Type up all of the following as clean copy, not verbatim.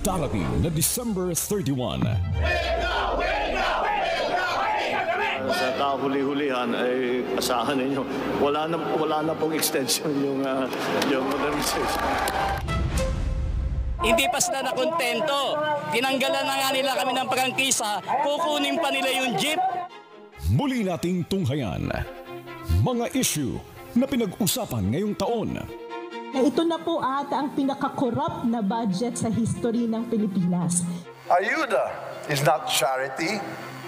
darating na December 31. Sa kahuli-hulihan ay asahan ninyo, wala na pong extension yung modernization. Hindi pa sila nakontento. Tinanggalan na nga nila kami ng prangkisa, kukunin pa nila yung jeep. Muli nating tunghayan mga issue na pinag-usapan ngayong taon. Ito na po ata ang pinaka-corrupt na budget sa history ng Pilipinas. Ayuda is not charity,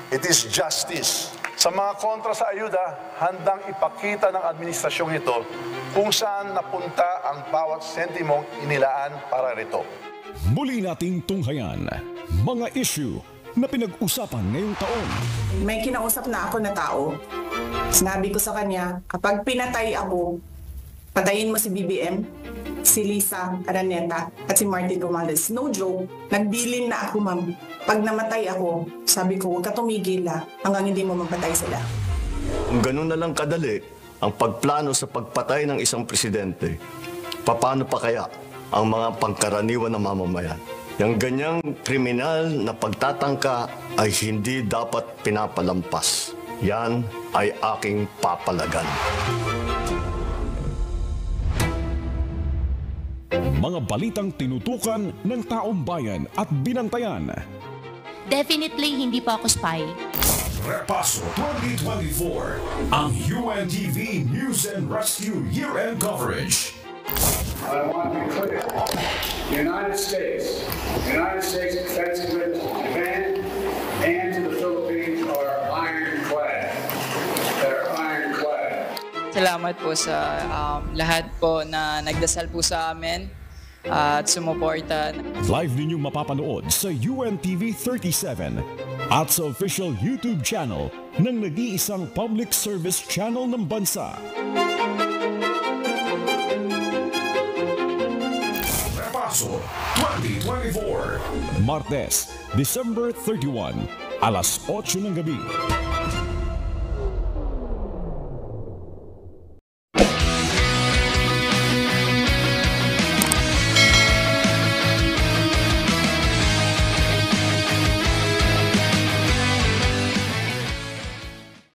it is justice. Sa mga kontra sa ayuda, handang ipakita ng administrasyong ito kung saan napunta ang bawat sentimong inilaan para rito. Muli nating tunghayan mga issue na pinag-usapan ngayong taon. May kinausap na ako na tao. Sinabi ko sa kanya, kapag pinatay ako, patayin mo si BBM, si Lisa Araneta, at si Martin Romualdez. No joke, nagbilin na ako, ma'am. Pag namatay ako, sabi ko, huwag ka tumigil hanggang hindi mo mapatay sila. Kung ganun na lang kadali ang pagplano sa pagpatay ng isang presidente, paano pa kaya ang mga pangkaraniwan na mamamayan? Yang ganyang kriminal na pagtatangka ay hindi dapat pinapalampas. Yan ay aking papalagan. Mga balitang tinutukan ng taong bayan at binantayan. Definitely hindi po ako spy. Repaso 2024, ang UNTV News and Rescue Year-End Coverage. I want to be clear. The United States Defense Equipment Command and to the Philippines are ironclad. They're ironclad. Salamat po sa lahat po na nagdasal po sa amin at sumuporta. Live ninyong mapapanood sa UNTV 37 at sa official YouTube channel ng nag-iisang public service channel ng bansa. Repaso 2024, Martes, December 31, alas 8 ng gabi.